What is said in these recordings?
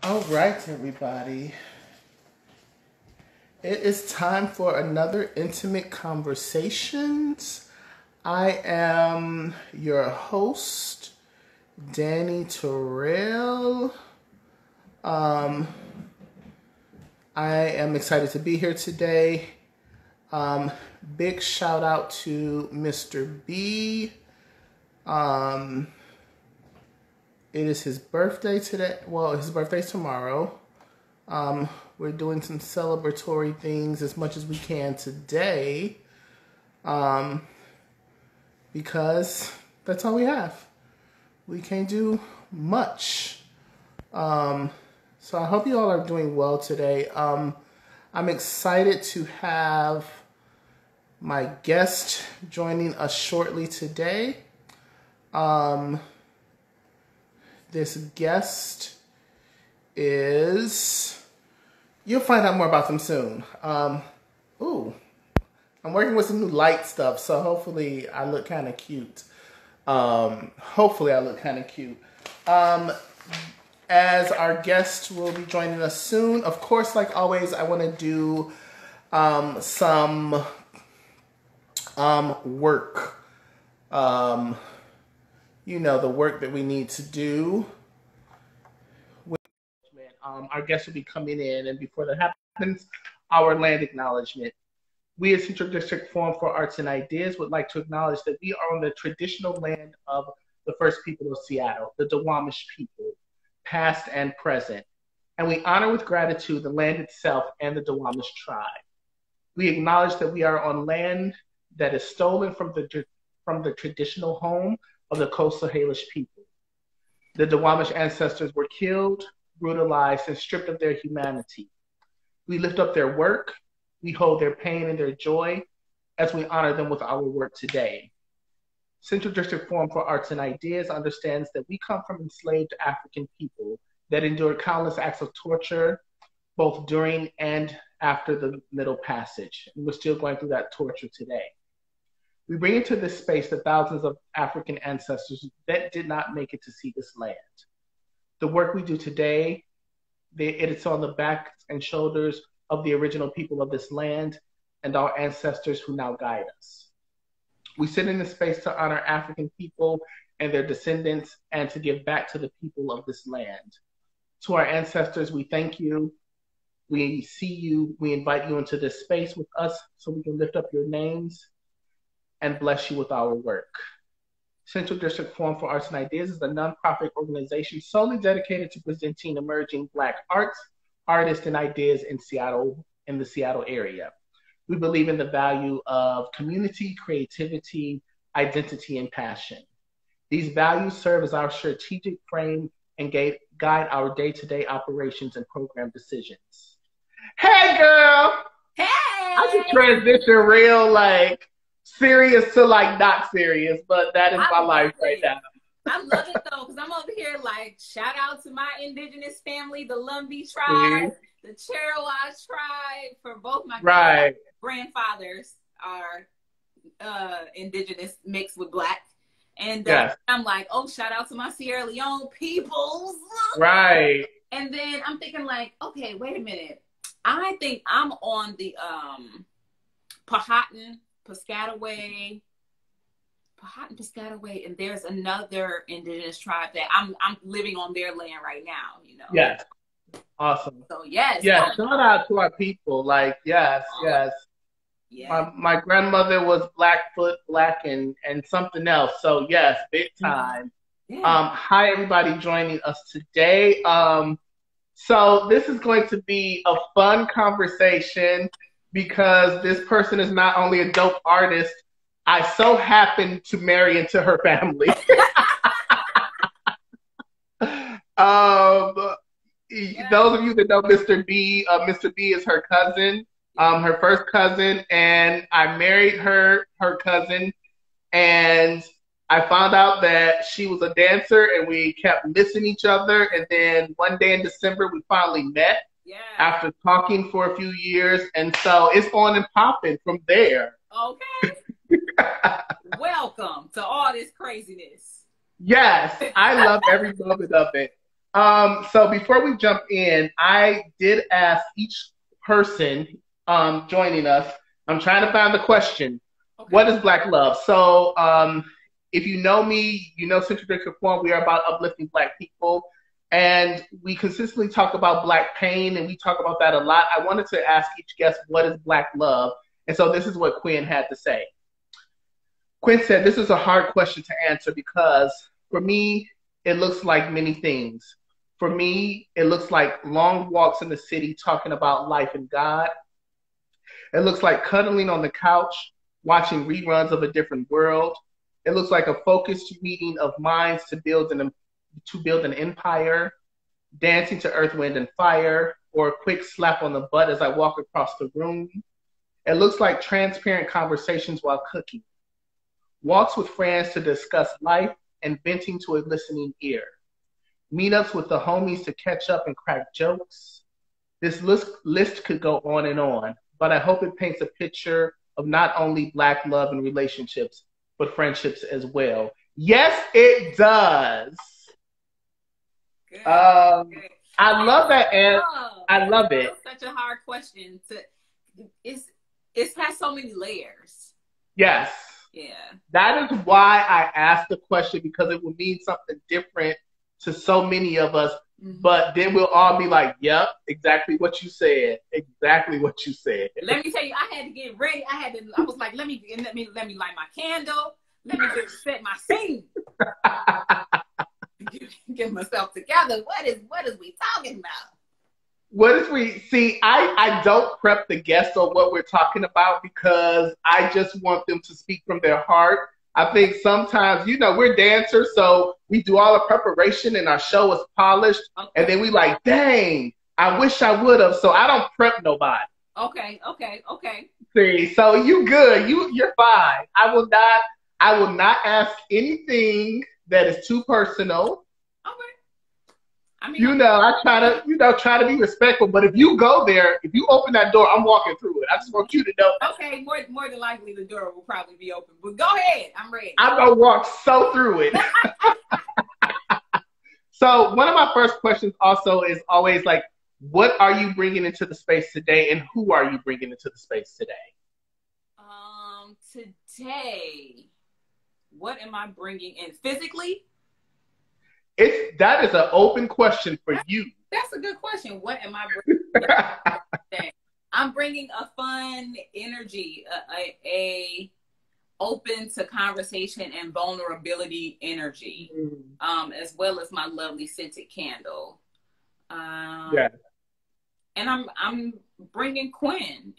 All right, everybody. It is time for another Intimate Conversations. I am your host, Danny Terrell. I am excited to be here today. Big shout out to Mr. B. It is his birthday today. Well, his birthday's tomorrow. We're doing some celebratory things as much as we can today. Because that's all we have. We can't do much. So I hope you all are doing well today. I'm excited to have my guest joining us shortly today. This guest is, you'll find out more about them soon. I'm working with some new light stuff, so hopefully I look kind of cute. As our guest will be joining us soon, of course, like always, I want to do some work. The work that we need to do. Our guest will be coming in, and before that happens, our land acknowledgement. We as Central District Forum for Arts and Ideas would like to acknowledge that we are on the traditional land of the first people of Seattle, the Duwamish people, past and present. And we honor with gratitude the land itself and the Duwamish tribe. We acknowledge that we are on land that is stolen from the traditional home of the Coastal Salish people. The Duwamish ancestors were killed, brutalized, and stripped of their humanity. We lift up their work, we hold their pain and their joy as we honor them with our work today. Central District Forum for Arts and Ideas understands that we come from enslaved African people that endured countless acts of torture, both during and after the Middle Passage. And we're still going through that torture today. We bring into this space the thousands of African ancestors that did not make it to see this land. The work we do today, it is on the backs and shoulders of the original people of this land and our ancestors who now guide us. We sit in this space to honor African people and their descendants and to give back to the people of this land. To our ancestors, we thank you. We see you. We invite you into this space with us so we can lift up your names and bless you with our work. Central District Forum for Arts and Ideas is a nonprofit organization solely dedicated to presenting emerging Black arts, artists, and ideas in the Seattle area. We believe in the value of community, creativity, identity, and passion. These values serve as our strategic frame and guide our day-to-day operations and program decisions. Hey, girl! Hey! I should transition real, serious to not serious, but that is my life right now. I love it though, because I'm over here shout out to my indigenous family, the Lumbee tribe, the Cherowa tribe, for both my grandfathers are indigenous mixed with Black. And I'm like, shout out to my Sierra Leone peoples. Right. And then I'm thinking okay, wait a minute. I think I'm on the Powhatan, Piscataway, and there's another indigenous tribe that I'm living on their land right now, Yes. Awesome. So yes. Yeah, shout out to our people. Yes. Yeah. My grandmother was Blackfoot, Black, and something else. So yes, big time. Yeah. Hi everybody joining us today. So this is going to be a fun conversation because this person is not only a dope artist, I so happen to marry into her family. Those of you that know Mr. B is her cousin, her first cousin, and I married her cousin, and I found out that she was a dancer, and we kept missing each other, and then one day in December, we finally met. Yeah. After talking for a few years, and so it's on and popping from there. Okay. Welcome to all this craziness. Yes, I love every moment of it. So before we jump in, I did ask each person joining us, I'm trying to find the question. Okay. What is Black love? So if you know me, you know Central District Forum, we are about uplifting Black people. And we consistently talk about Black pain, and we talk about that a lot. I wanted to ask each guest, what is Black love? And so this is what Quynn had to say. Quynn said, this is a hard question to answer because for me, it looks like many things. For me, it looks like long walks in the city talking about life and God. It looks like cuddling on the couch, watching reruns of A Different World. It looks like a focused meeting of minds to build an empire, dancing to Earth, Wind, and Fire, or a quick slap on the butt as I walk across the room. It looks like transparent conversations while cooking, walks with friends to discuss life, and venting to a listening ear. Meetups with the homies to catch up and crack jokes. This list could go on, but I hope it paints a picture of not only Black love and relationships, but friendships as well. Yes, it does. Good. I love that, and I love it. Such a hard question. It has so many layers. Yes. Yeah. That is why I asked the question, because it will mean something different to so many of us. Mm-hmm. But then we'll all be like, "Yep, exactly what you said. Exactly what you said." Let me tell you, I had to get ready. I was like, "Let me light my candle. Let me just set my scene." Get myself together. What is we talking about? I don't prep the guests on what we're talking about because I just want them to speak from their heart. I think sometimes, we're dancers, so we do all the preparation and our show is polished. Okay. And then we like, dang, I wish I would have. So I don't prep nobody. Okay. See, so you good. You're fine. I will not ask anything that is too personal. Okay. I mean, I try to be respectful, but if you go there, if you open that door, I'm walking through it. I just want you to know. Okay, more than likely the door will probably be open, but go ahead. I'm ready. I'm going to walk so through it. So one of my first questions also is always like, what are you bringing into the space today, and who are you bringing into the space today? Today, what am I bringing in physically? That is an open question for you. That's a good question. What am I bringing today? I'm bringing a fun energy, a open to conversation and vulnerability energy, as well as my lovely scented candle. Yeah. And I'm bringing Quynn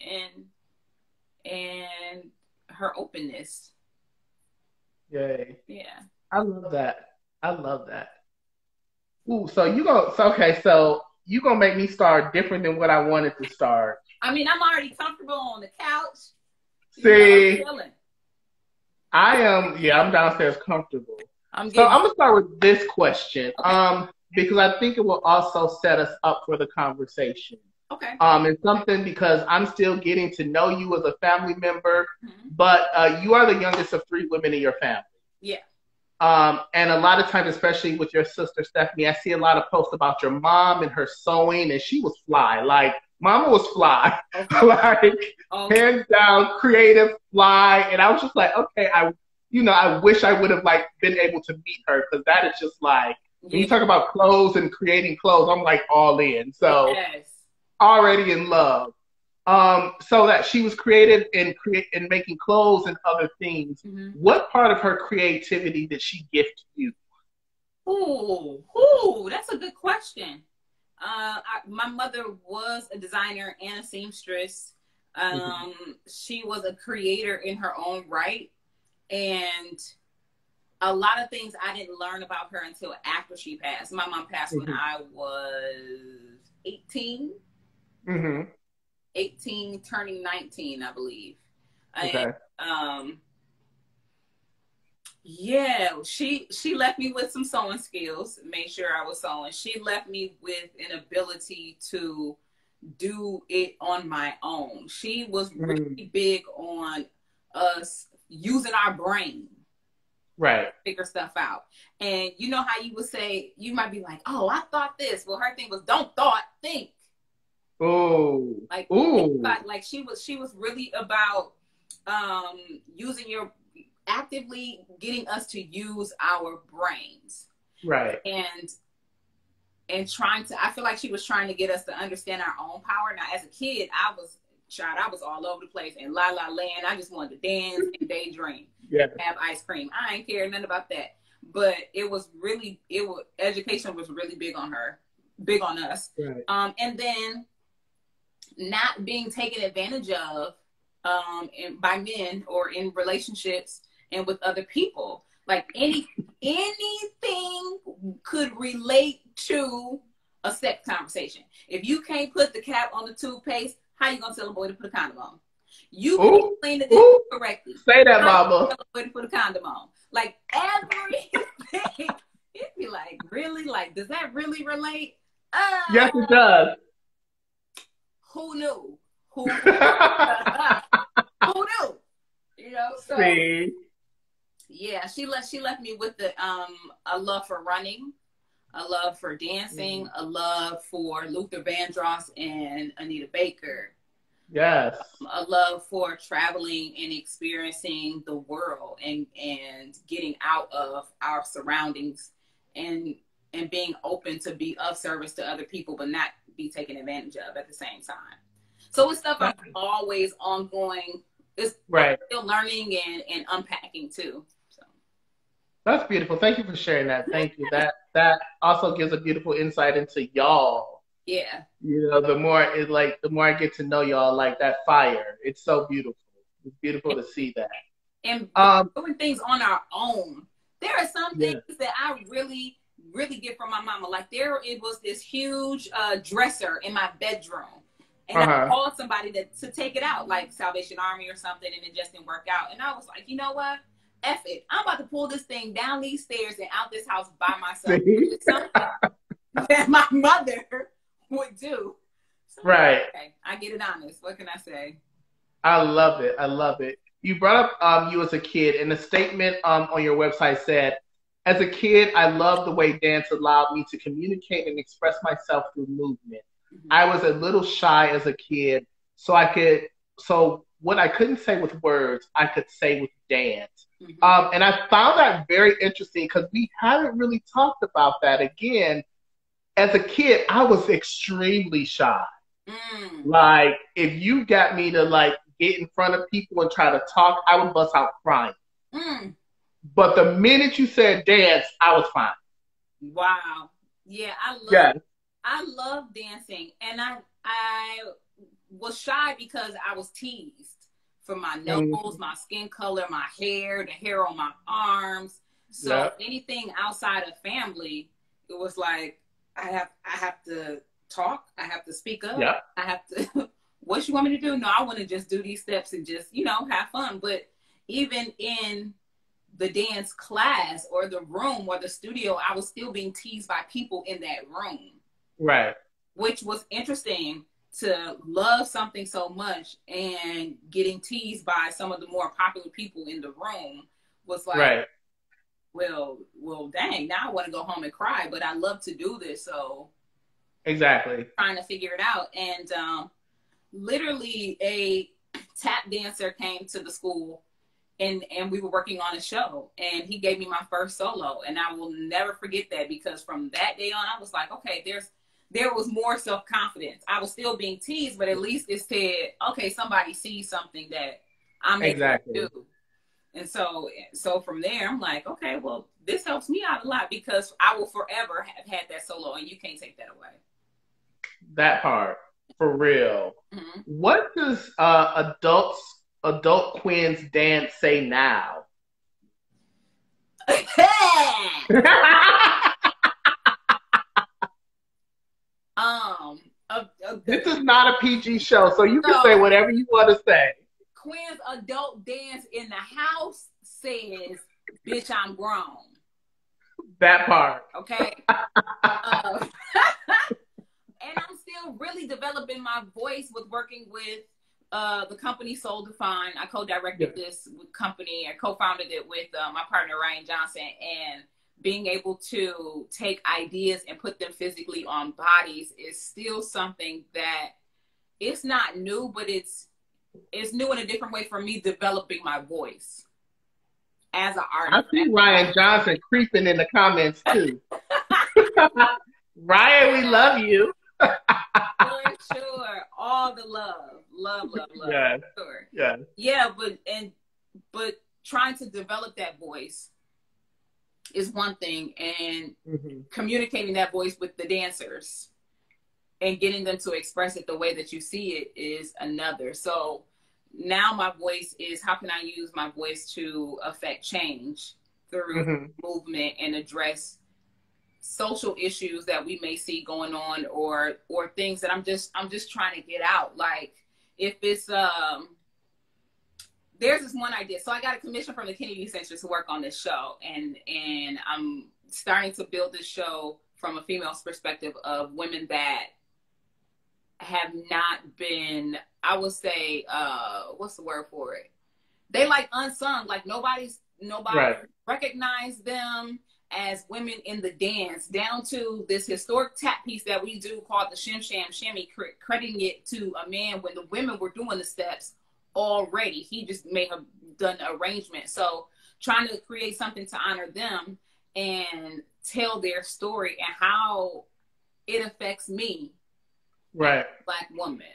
and her openness. Yay. Yeah. I love that. Ooh, so you gonna make me start different than what I wanted to start. I mean, I'm already comfortable on the couch. See, I'm downstairs comfortable. I'm gonna start with this question. Okay. Because I think it will also set us up for the conversation. Okay. It's something because I'm still getting to know you as a family member, but you are the youngest of 3 women in your family. Yeah. And a lot of times, especially with your sister Stephanie, I see a lot of posts about your mom and her sewing, and she was fly. Like, mama was fly. Okay. Like, hands down, creative, fly. And I was just like, okay, I wish I would have been able to meet her, because that is just like, when you talk about clothes and creating clothes, I'm like all in. So already in love. So that she was creative in making clothes and other things. Mm-hmm. What part of her creativity did she gift you? Ooh, that's a good question. My mother was a designer and a seamstress. She was a creator in her own right. And a lot of things I didn't learn about her until after she passed. My mom passed when I was 18. 18, turning 19, I believe. Okay. And, she left me with some sewing skills, made sure I was sewing. She left me with an ability to do it on my own. She was really big on us using our brain. Right. Figure stuff out. And you know how you would say, you might be like, oh, I thought this. Well, her thing was, don't thought, think. Oh. Like, ooh. Like she was really about using actively getting us to use our brains. Right. And trying to, I feel like she was trying to get us to understand our own power. Now, as a kid, I was all over the place in La La Land. I just wanted to dance and daydream. Yeah. Have ice cream. I ain't care nothing about that. But education was really big on us. Right. And then not being taken advantage of by men or in relationships and with other people. Like anything could relate to a sex conversation. If you can't put the cap on the toothpaste, how you gonna tell a boy to put a condom on? You can't clean the dish correctly. Say that, mama. Tell a boy to put a condom on. Like everything. It'd be like, really? Like, does that really relate? Yes, it does. Who knew? Who knew? You know, so See? Yeah, she left me with a love for running, a love for dancing, a love for Luther Vandross and Anita Baker. Yes. A love for traveling and experiencing the world and getting out of our surroundings and being open to be of service to other people, but not be taken advantage of at the same time. So it's stuff I'm always ongoing. It's still learning and unpacking too. So that's beautiful. Thank you for sharing that. Thank you. That also gives a beautiful insight into y'all. Yeah. You know, the more I get to know y'all, like that fire. It's so beautiful. It's beautiful to see that. And doing things on our own. There are some things that I really, really get from my mama. Like it was this huge dresser in my bedroom. And I called somebody to take it out, like Salvation Army or something, and it just didn't work out. And I was like, you know what? F it. I'm about to pull this thing down these stairs and out this house by myself. Something that my mother would do. So, right. Okay, I get it honest. What can I say? I love it. I love it. You brought up you as a kid, and the statement on your website said, as a kid, I loved the way dance allowed me to communicate and express myself through movement. I was a little shy as a kid, so what I couldn't say with words, I could say with dance. And I found that very interesting because we haven't really talked about that. Again, as a kid, I was extremely shy. Like, if you got me to like get in front of people and try to talk, I would bust out crying. But the minute you said dance, I was fine. Wow. Yeah, I love dancing, and I was shy because I was teased for my nose, my skin color, my hair, the hair on my arms. So anything outside of family, it was like I have to talk, I have to speak up, I have to. What you want me to do? No, I want to just do these steps and just have fun. But even in the dance class or the room or the studio, I was still being teased by people in that room. Right. Which was interesting to love something so much and getting teased by some of the more popular people in the room was like, well, dang, now I want to go home and cry, but I love to do this. So exactly. Trying to figure it out. And literally a tap dancer came to the school and we were working on a show and he gave me my first solo. And I will never forget that because from that day on, I was like, okay, there was more self-confidence. I was still being teased, but at least it said, okay, somebody sees something that I'm able to do. And so from there, I'm like, okay, well, this helps me out a lot because I will forever have had that solo and you can't take that away. That part, for real. Mm-hmm. What does adult Quinn's dance say now? This is not a PG show, so you can say whatever you want to say. Quinn's adult dance in the house says, bitch, I'm grown. That part. Okay. And I'm still really developing my voice with working with the company Soul Defined. I co-directed this company. I co-founded it with my partner, Quynn Johnson, and being able to take ideas and put them physically on bodies is still something that it's not new, but it's new in a different way for me developing my voice as an artist. I see Quynn Johnson creeping in the comments too. Ryan, we love you. For sure. All the love. Love. Yeah. Sure. Yeah. Yeah, but trying to develop that voice is one thing, and communicating that voice with the dancers and getting them to express it the way that you see it is another. So now my voice is, how can I use my voice to affect change through movement and address social issues that we may see going on, or things that I'm just trying to get out. Like if it's there's this one idea. So I got a commission from the Kennedy Center to work on this show, and I'm starting to build this show from a female's perspective of women that have not been, I would say, what's the word for it? They like unsung, like nobody recognized them as women in the dance, down to this historic tap piece that we do called the Shim Sham Shimmy, crediting it to a man when the women were doing the steps already. He just may have done the arrangement. So trying to create something to honor them and tell their story and how it affects me, right, as a Black woman.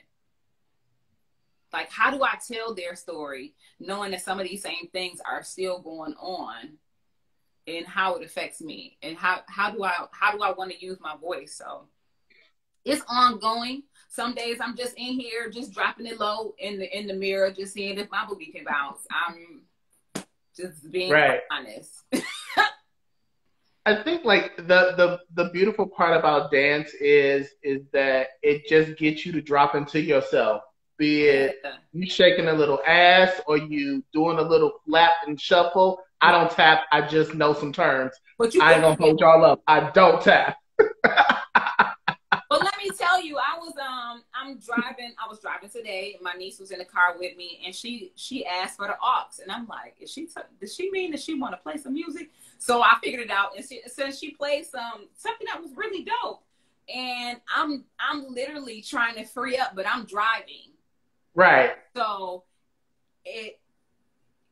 Like, how do I tell their story knowing that some of these same things are still going on, and how it affects me, and how do I want to use my voice? So it's ongoing. Some days I'm just in here, just dropping it low in the mirror, just seeing if my booty can bounce. I'm just being honest. I think like the beautiful part about dance is that it just gets you to drop into yourself. Be it you shaking a little ass or you doing a little flap and shuffle. I don't tap. I just know some terms. But I ain't gonna hold y'all up. I don't tap. But let me tell you, I was driving today. My niece was in the car with me, and she asked for the aux, and I'm like, does she mean that she want to play some music? So I figured it out, and since she played something that was really dope, and I'm literally trying to free up, but I'm driving. Right. So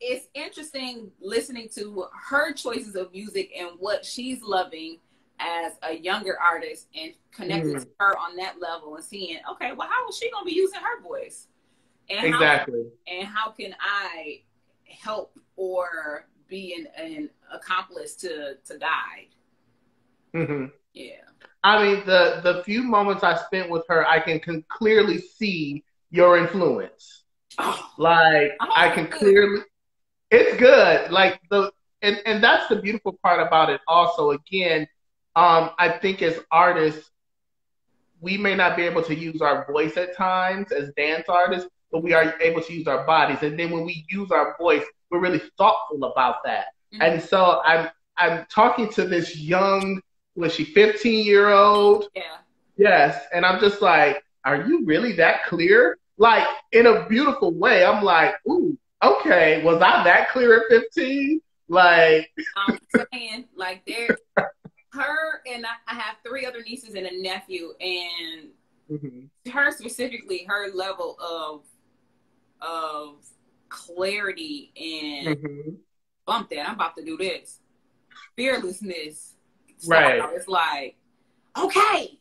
it's interesting listening to her choices of music and what she's loving as a younger artist, and connecting to her on that level and seeing, okay, well, how is she going to be using her voice? And exactly. How can I help or be an accomplice to guide? Yeah. I mean, the few moments I spent with her, I can clearly see your influence. I can clearly, it's good. Like and that's the beautiful part about it also. Again, I think as artists, we may not be able to use our voice at times as dance artists, but we are able to use our bodies. And then when we use our voice, we're really thoughtful about that. And so I'm talking to this young, was she 15-year-old? Yeah. Yes. And I'm just like, are you really that clear? Like, in a beautiful way. I'm like, ooh, okay. Was I that clear at 15? Like, I'm saying, like, her and I have 3 other nieces and a nephew, and her specifically, her level of clarity and bump that, I'm about to do this. Fearlessness. Right. It's like, okay,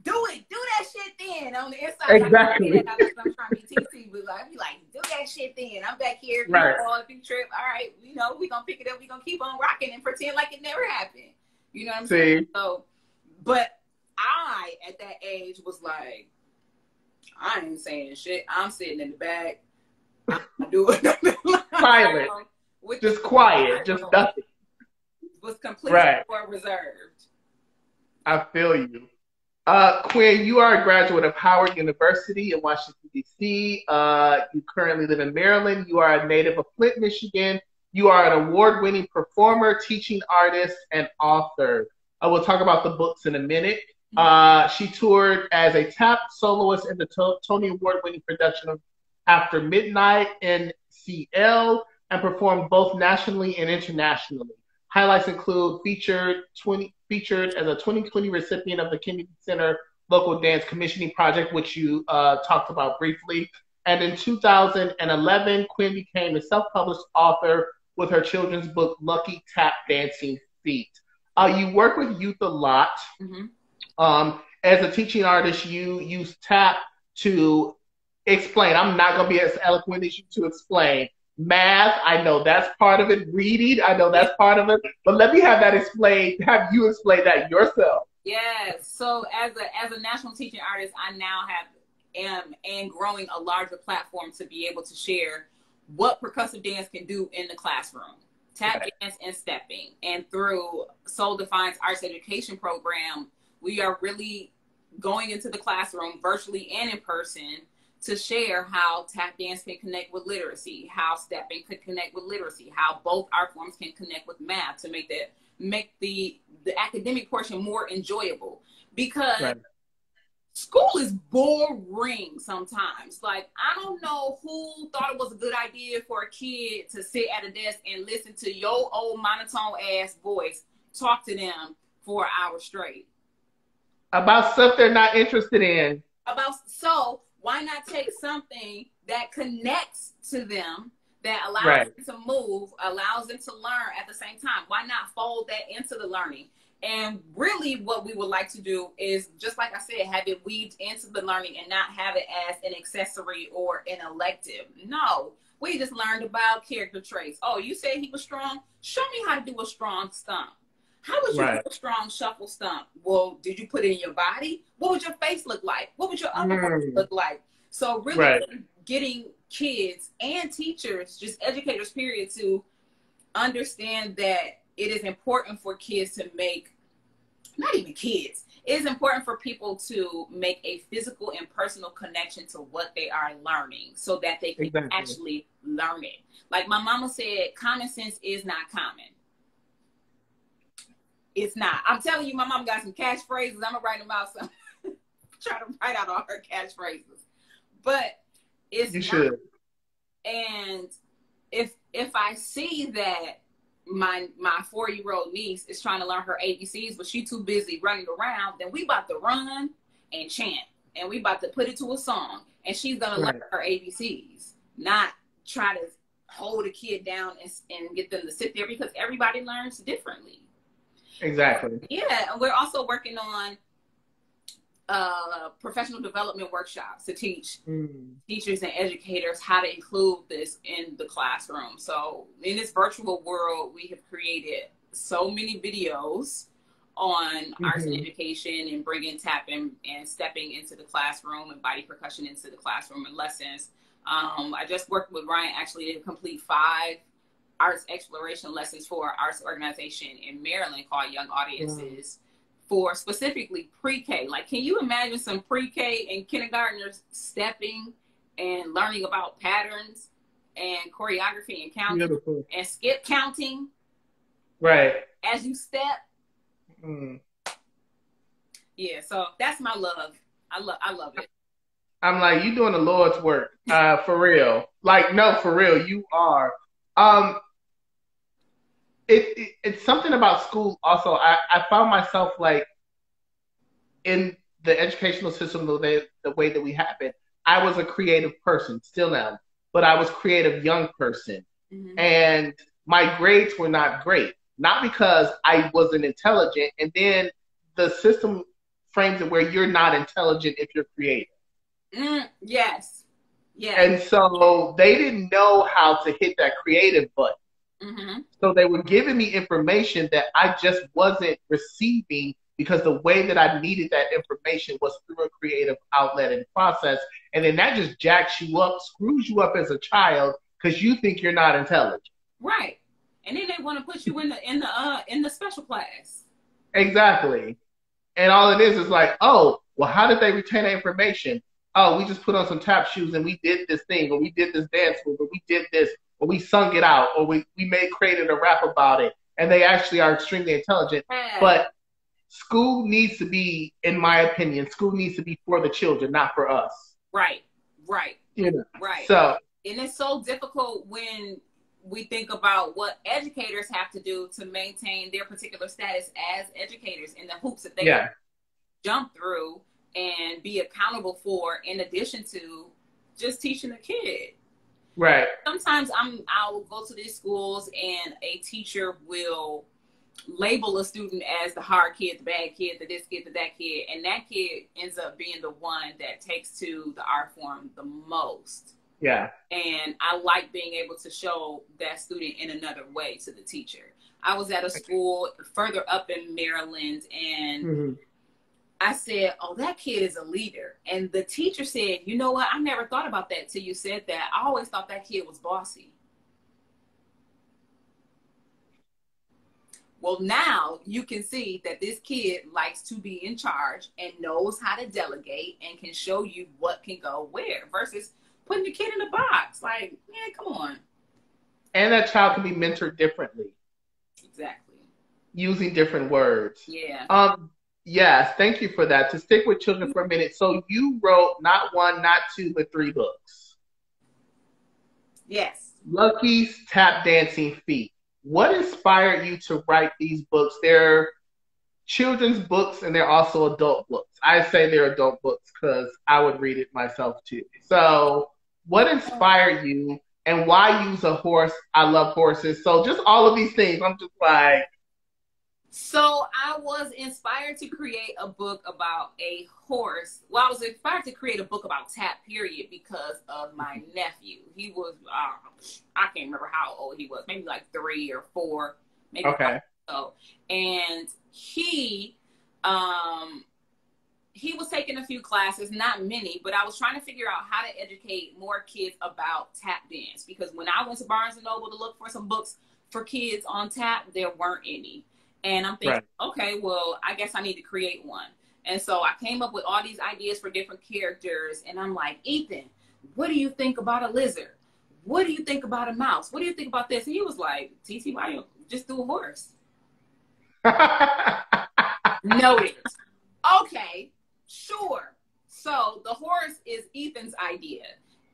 do that shit then. On the inside, exactly. I'm trying to be TC, but I'd be like, do that shit then. I'm back here. Right. If you trip, all right, we're going to pick it up. We're going to keep on rocking and pretend like it never happened. You know what I'm saying? So, but I, at that age, was like, I ain't saying shit. I'm sitting in the back. I'm doing silent. Just quiet. Just nothing. Was completely more reserved. I feel you. Quynn, you are a graduate of Howard University in Washington, D.C. You currently live in Maryland. You are a native of Flint, Michigan. You are an award-winning performer, teaching artist, and author. I will talk about the books in a minute. She toured as a tap soloist in the Tony Award-winning production of After Midnight in CL and performed both nationally and internationally. Highlights include featured as a 2020 recipient of the Kennedy Center Local Dance Commissioning Project, which you talked about briefly. And in 2011, Quynn became a self-published author with her children's book, Lucky Tap Dancing Feet. You work with youth a lot. As a teaching artist, you use tap to explain. I'm not going to be as eloquent as you to explain. Math, I know that's part of it. Reading, I know that's part of it. But let me have you explain that yourself. Yes. So as a national teaching artist, I now am growing a larger platform to be able to share what percussive dance can do in the classroom. Tap dance and stepping. And through Soul Defiance Arts Education Program, we are really going into the classroom virtually and in person to share how tap dance can connect with literacy, how stepping could connect with literacy, how both art forms can connect with math to make the academic portion more enjoyable. Because school is boring sometimes. Like, I don't know who thought it was a good idea for a kid to sit at a desk and listen to your old monotone ass voice talk to them for an hour straight. About stuff they're not interested in. So why not take something that connects to them, that allows them to move, allows them to learn at the same time? Why not fold that into the learning? And really what we would like to do is, just like I said, have it weaved into the learning and not have it as an accessory or an elective. No, we just learned about character traits. Oh, you said he was strong? Show me how to do a strong stomp. How would you do a strong shuffle stomp? Well, did you put it in your body? What would your face look like? What would your other parts look like? So really getting kids and teachers, just educators, period, to understand that it is important for kids to make, not even kids, it is important for people to make a physical and personal connection to what they are learning so that they can actually learn it. Like my mama said, common sense is not common. It's not. I'm telling you, my mom got some catchphrases. I'm going to write them out. Try to write out all her catchphrases. But it's not. Should. And if I see that my 4-year-old niece is trying to learn her ABCs, but she's too busy running around, then we about to run and chant. And we about to put it to a song. And she's going to learn her ABCs. Not try to hold a kid down and get them to sit there, because everybody learns differently. Exactly. Yeah, and we're also working on professional development workshops to teach teachers and educators how to include this in the classroom. So in this virtual world, we have created so many videos on arts and education and bringing tapping and stepping into the classroom and body percussion into the classroom and lessons. I just worked with Ryan actually to complete 5 arts exploration lessons for our arts organization in Maryland called Young Audiences for specifically pre-K. Like, can you imagine some pre-K and kindergartners stepping and learning about patterns and choreography and counting and skip counting? Right. As you step. Yeah, so that's my love. I love it. I'm like, you doing the Lord's work, for real. Like, no, for real, you are. It's something about school also. I found myself like in the educational system, the way that we have it, I was a creative person, still am, but I was a creative young person. And my grades were not great, not because I wasn't intelligent. And then the system frames it where you're not intelligent if you're creative. Yes. Yeah. And so they didn't know how to hit that creative button. So they were giving me information that I just wasn't receiving because the way that I needed that information was through a creative outlet and process. And then that just jacks you up, screws you up as a child because you think you're not intelligent. Right. And then they want to put you in the special class. Exactly. And all it is like, oh, well, how did they retain that information? Oh, we just put on some tap shoes and we did this thing, or we did this dance move, or we did this, or we sung it out, or we created a rap about it. And they actually are extremely intelligent. But school needs to be, in my opinion, school needs to be for the children, not for us. Right. You know, right. So, and it's so difficult when we think about what educators have to do to maintain their particular status as educators and the hoops that they jump through and be accountable for, in addition to just teaching a kid. Right. Sometimes I'll go to these schools and a teacher will label a student as the hard kid, the bad kid, the this kid, the that kid, and that kid ends up being the one that takes to the art form the most. Yeah. And I like being able to show that student in another way to the teacher. I was at a school further up in Maryland, and I said, oh, that kid is a leader. And the teacher said, you know what? I never thought about that till you said that. I always thought that kid was bossy. Well, now you can see that this kid likes to be in charge and knows how to delegate and can show you what can go where, versus putting the kid in a box. Like, man, come on. And that child can be mentored differently. Exactly. Using different words. Yeah. Yes, thank you for that. To stick with children for a minute. So you wrote not one, not two, but 3 books. Yes. Lucky's Tap Dancing Feet. What inspired you to write these books? They're children's books and they're also adult books. I say they're adult books because I would read it myself too. So what inspired you, and why use a horse? I love horses. So just all of these things. I'm just like. So I was inspired to create a book about a horse. Well, I was inspired to create a book about tap, period, because of my nephew. He was, I can't remember how old he was, maybe like 3 or 4, maybe 5 so. And he was taking a few classes, not many, but I was trying to figure out how to educate more kids about tap dance, because when I went to Barnes & Noble to look for some books for kids on tap, there weren't any. And I'm thinking, okay, well, I guess I need to create one. And so I came up with all these ideas for different characters. And I'm like, Ethan, what do you think about a lizard? What do you think about a mouse? What do you think about this? And he was like, TT, why don't you just do a horse? Noted. Okay, sure. So the horse is Ethan's idea.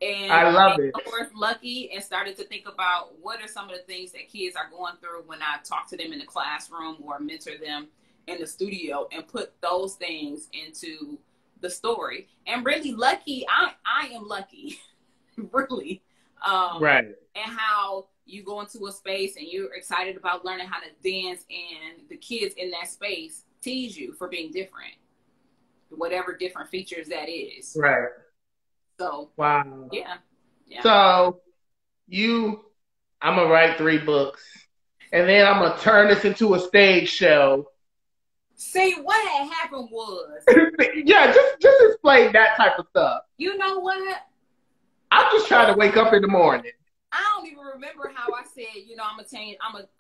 And I love it. Of course, lucky, and started to think about what are some of the things that kids are going through when I talk to them in the classroom or mentor them in the studio, and put those things into the story. And really lucky, I am lucky, really. Right. And how you go into a space and you're excited about learning how to dance, and the kids in that space tease you for being different, whatever different features that is. Right. So, wow. Yeah. So, I'm going to write 3 books, and then I'm going to turn this into a stage show. See, what had happened was. Yeah, just explain that type of stuff. You know what? I'm just trying to wake up in the morning. I don't even remember how I said, I'm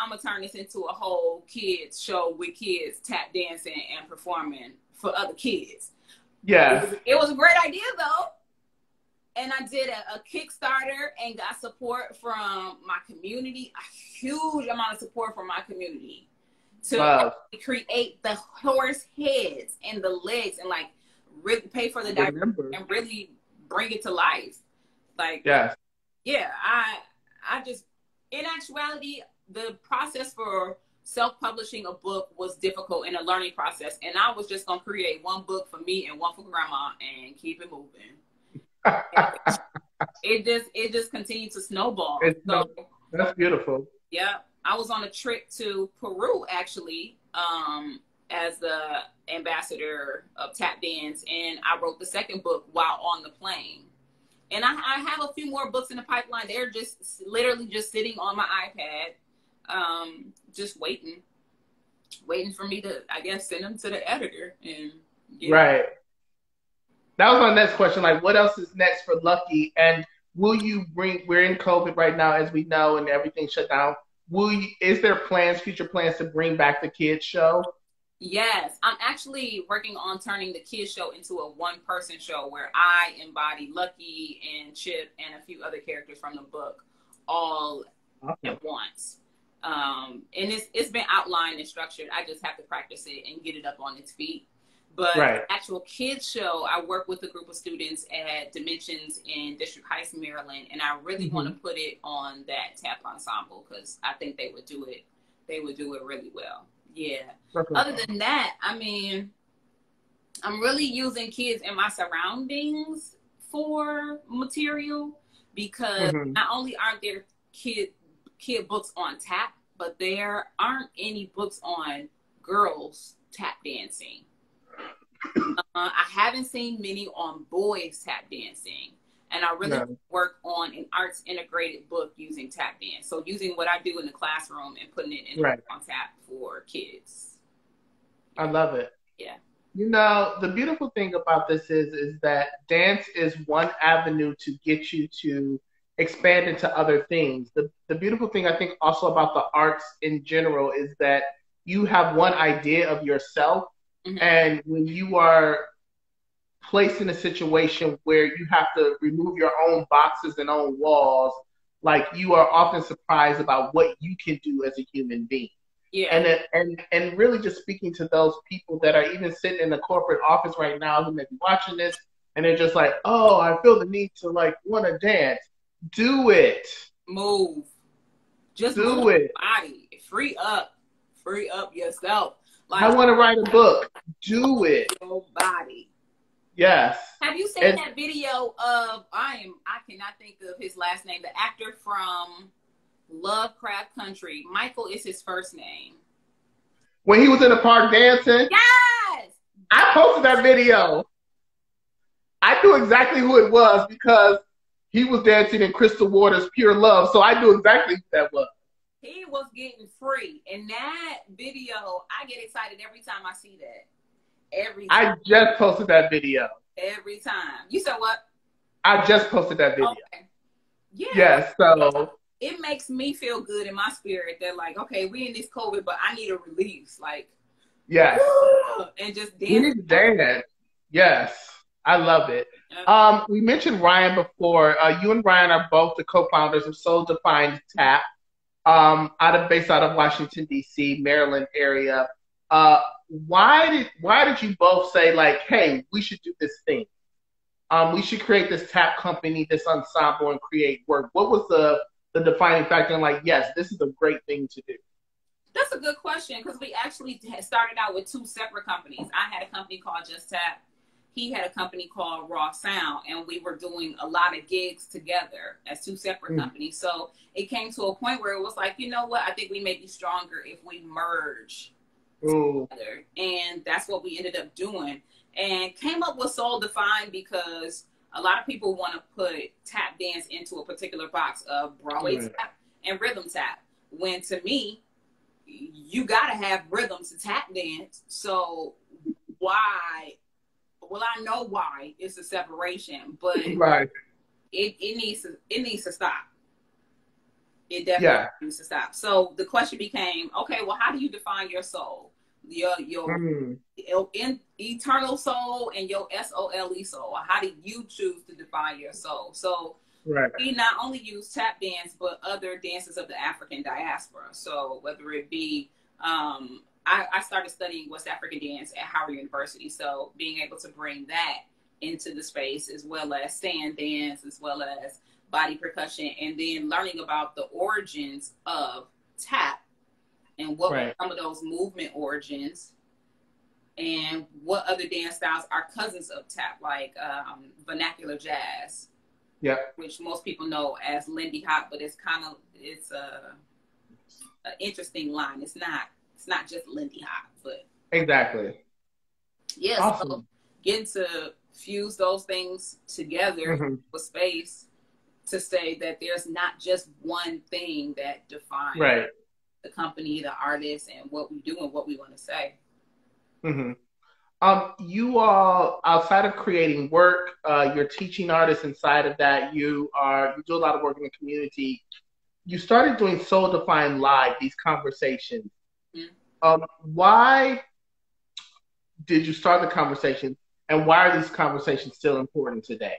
gonna turn this into a whole kids show with kids tap dancing and performing for other kids. Yeah. It was a great idea, though. And I did a Kickstarter and got support from my community, a huge amount of support from my community to create the horse heads and the legs, and like really pay for the diversity and really bring it to life. Like, I just, in actuality, the process for self-publishing a book was difficult and a learning process. And I was just going to create one book for me and one for grandma and keep it moving. It just continued to snowball. That's beautiful. Yeah. I was on a trip to Peru, actually, as the ambassador of tap dance. And I wrote the second book while on the plane. And I have a few more books in the pipeline. They're just literally just sitting on my iPad, just waiting for me to, I guess, send them to the editor. And Right. That was my next question. Like, what else is next for Lucky? And will you we're in COVID right now, as we know, and everything shut down. Is there future plans to bring back the kids show? Yes, I'm actually working on turning the kids show into a one-person show where I embody Lucky and Chip and a few other characters from the book all at once. And it's been outlined and structured. I just have to practice it and get it up on its feet. But actual kids show, I work with a group of students at Dimensions in District Heights, Maryland, and I really want to put it on that tap ensemble because I think they would do it. They would do it really well. Yeah. Other than that, I mean, I'm really using kids in my surroundings for material because not only aren't there kid books on tap, but there aren't any books on girls tap dancing. I haven't seen many on boys tap dancing, and I really work on an arts integrated book using tap dance. So using what I do in the classroom and putting it in on tap for kids. I love it. Yeah. You know, the beautiful thing about this is that dance is one avenue to get you to expand into other things. The beautiful thing I think also about the arts in general is that you have one idea of yourself. And when you are placed in a situation where you have to remove your own boxes and own walls, like you are often surprised about what you can do as a human being. Yeah. And really just speaking to those people that are even sitting in the corporate office right now who may be watching this and they're just like, oh, I feel the need to like want to dance. Do it. Move. Just do move it. Your body. Free up yourself. Like, I want to write a book. Do it. Your body. Yes. Have you seen that video of I cannot think of his last name, the actor from Lovecraft Country. Michael is his first name. When he was in the park dancing? Yes. I posted that video. I knew exactly who it was because he was dancing in Crystal Waters' Pure Love, so I knew exactly who that was. He was getting free. And that video, I get excited every time I see that. Every time. I just posted that video. Every time. You said what? I just posted that video. Okay. Yeah. Yes, so. It makes me feel good in my spirit that, like, okay, we in this COVID, but I need a release. Like, yes. And just dance. You need to dance. Yes. I love it. We mentioned Ryan before. You and Ryan are both the co-founders of Soul Defined Tap. Based out of Washington, D.C., Maryland area. Why did you both say, like, hey, we should do this thing? We should create this tap company, this ensemble, and create work. What was the defining factor? And like, yes, this is a great thing to do. That's a good question because we actually started out with two separate companies. I had a company called Just Tap. He had a company called Raw Sound, and we were doing a lot of gigs together as two separate companies. So it came to a point where it was like, you know what? I think we may be stronger if we merge together. And that's what we ended up doing. And came up with Soul Defined because a lot of people want to put tap dance into a particular box of Broadway tap and rhythm tap. When to me, you got to have rhythm to tap dance. So why? Well, I know why it's a separation, but it needs to stop. It definitely needs to stop. So the question became, okay, well, how do you define your soul? Your eternal soul and your SOLE soul. How do you choose to define your soul? So we not only use tap dance, but other dances of the African diaspora. So whether it be, I started studying West African dance at Howard University. So being able to bring that into the space as well as stand dance, as well as body percussion, and then learning about the origins of tap and what were some of those movement origins and what other dance styles are cousins of tap, like vernacular jazz, which most people know as Lindy Hop, but it's an interesting line. It's not just Lindy Hop, but exactly. Yes, awesome. So getting to fuse those things together with space to say that there's not just one thing that defines the company, the artist, and what we do and what we want to say. You all, outside of creating work, you're teaching artists inside of that. You do a lot of work in the community. You started doing Soul Defined Live, these conversations. Why did you start the conversation, and why are these conversations still important today?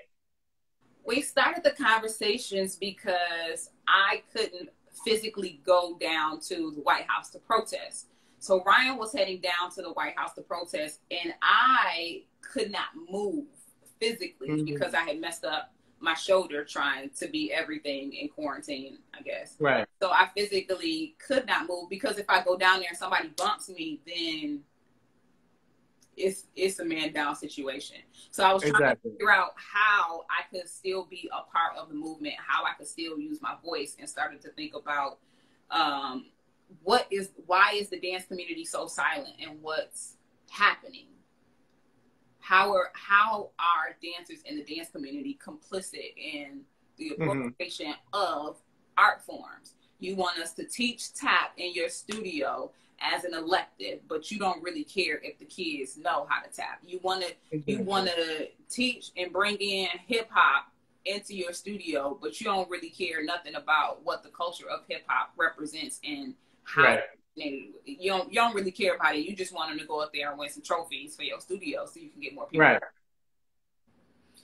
We started the conversations because I couldn't physically go down to the White House to protest. So Ryan was heading down to the White House to protest, and I could not move physically because I had messed up my shoulder trying to be everything in quarantine, I guess. Right. So I physically could not move, because if I go down there and somebody bumps me, then it's a man down situation. So I was trying to figure out how I could still be a part of the movement, how I could still use my voice, and started to think about why is the dance community so silent, and what's happening? How are dancers in the dance community complicit in the appropriation of art forms? You want us to teach tap in your studio as an elective, but you don't really care if the kids know how to tap. You want to teach and bring in hip hop into your studio, but you don't really care nothing about what the culture of hip hop represents and how you don't really care about it. You just want them to go up there and win some trophies for your studio so you can get more people. Right.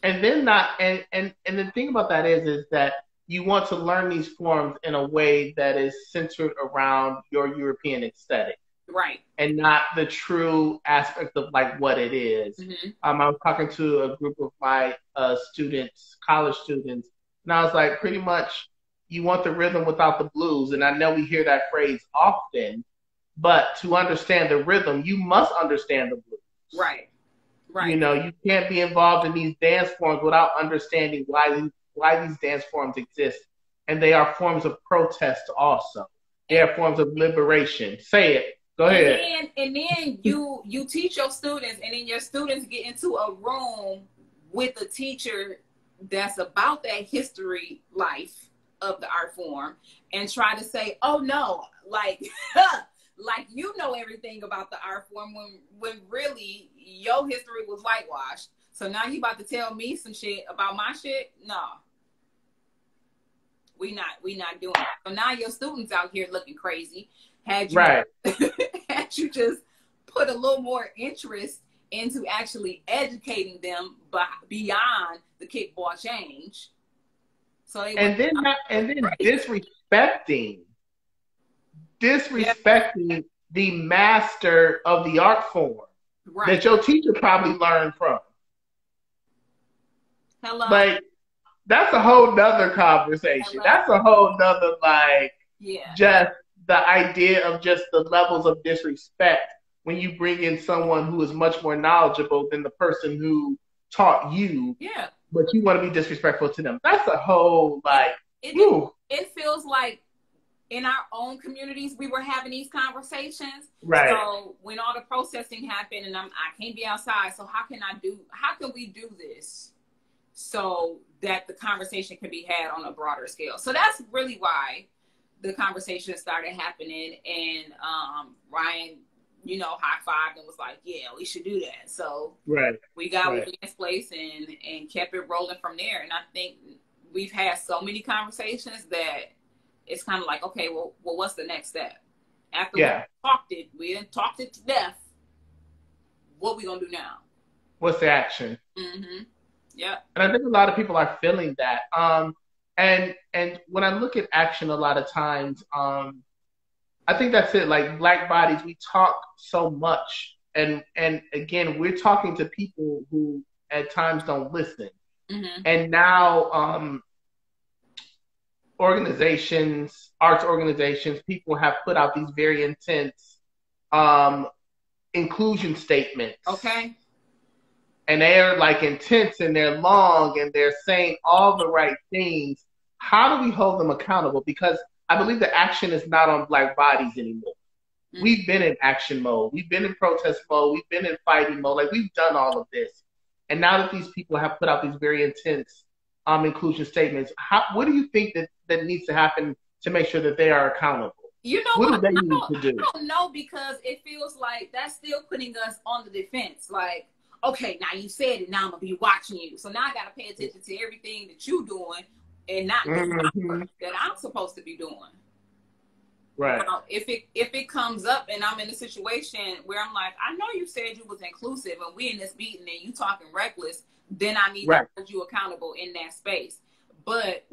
And then and the thing about that is that you want to learn these forms in a way that is centered around your European aesthetic. Right. And not the true aspect of like what it is. I was talking to a group of my students, college students, and I was like, pretty much, you want the rhythm without the blues. And I know we hear that phrase often, but to understand the rhythm, you must understand the blues. Right. Right. You know, you can't be involved in these dance forms without understanding why these dance forms exist. And they are forms of protest also. They are forms of liberation. Say it. Go ahead. And then you teach your students, and then your students get into a room with a teacher that's about that history life of the art form, and try to say, oh no, like like you know everything about the art form, when really your history was whitewashed. So now you about to tell me some shit about my shit? No. We not doing it. So now your students out here looking crazy. Had you just put a little more interest into actually educating them beyond the kickball change. So disrespecting the master of the art form that your teacher probably learned from. Hello. Like, that's a whole nother conversation. That's a whole nother, just the idea of just the levels of disrespect when you bring in someone who is much more knowledgeable than the person who taught you. Yeah. But you want to be disrespectful to them. That's a whole, it feels like in our own communities, we were having these conversations. Right. So when all the processing happened and I can't be outside, so how can we do this so that the conversation can be had on a broader scale? So that's really why the conversation started happening, and Ryan, high-fived and was like, yeah, we should do that. So we got with dance place and kept it rolling from there. And I think we've had so many conversations that it's kind of like, okay, well, what's the next step? After we talked it to death, what we gonna do now? What's the action? Yeah. And I think a lot of people are feeling that. And when I look at action, a lot of times, I think that's it. Like Black bodies, we talk so much, and again, we're talking to people who at times don't listen. And now, arts organizations, people have put out these very intense inclusion statements. Okay. And they're like intense and they're long and they're saying all the right things. How do we hold them accountable? Because I believe the action is not on Black bodies anymore. We've been in action mode. We've been in protest mode. We've been in fighting mode. Like, we've done all of this. And now that these people have put out these very intense inclusion statements, what do you think that needs to happen to make sure that they are accountable? What do they need to do? I don't know, because it feels like that's still putting us on the defense. Like, okay, now you said it, now I'm going to be watching you. So now I got to pay attention to everything that you're doing and not the that I'm supposed to be doing. Right. Now, if it comes up and I'm in a situation where I'm like, I know you said you was inclusive and we in this meeting and you talking reckless, then I need to hold you accountable in that space. But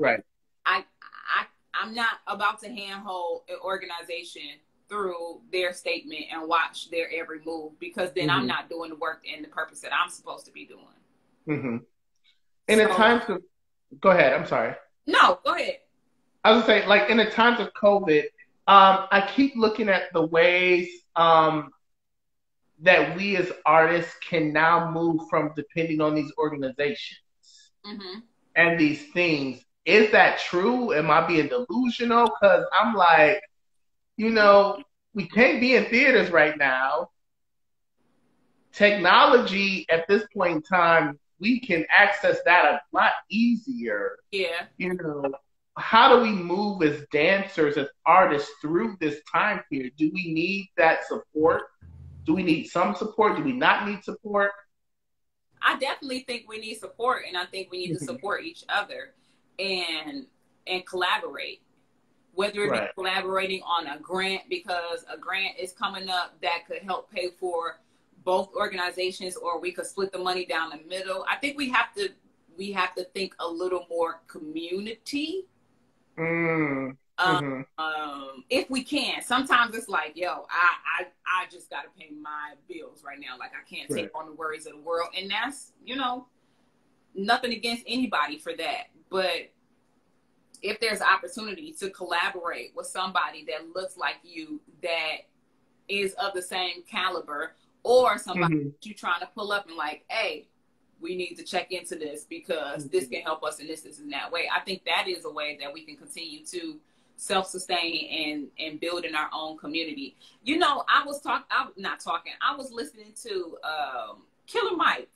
I'm not about to handhold an organization through their statement and watch their every move, because then I'm not doing the work and the purpose that I'm supposed to be doing. In the times of, go ahead, I'm sorry. No, go ahead. I was gonna say, like, in the times of COVID, I keep looking at the ways that we as artists can now move from depending on these organizations and these things. Is that true? Am I being delusional? Because I'm like, you know, we can't be in theaters right now. Technology at this point in time, we can access that a lot easier. Yeah. You know, how do we move as dancers, as artists through this time period? Do we need that support? Do we need some support? Do we not need support? I definitely think we need support, and I think we need to support each other and collaborate. Whether it be collaborating on a grant, because a grant is coming up that could help pay for both organizations, or we could split the money down the middle. I think we have to think a little more community. If we can. Sometimes it's like, yo, I just got to pay my bills right now. Like, I can't take on the worries of the world. And that's, you know, nothing against anybody for that. But if there's opportunity to collaborate with somebody that looks like you, that is of the same caliber, or somebody that you're trying to pull up and like, hey, we need to check into this because this can help us in this and that way. I think that is a way that we can continue to self-sustain and build in our own community. You know, I was listening to Killer Mike.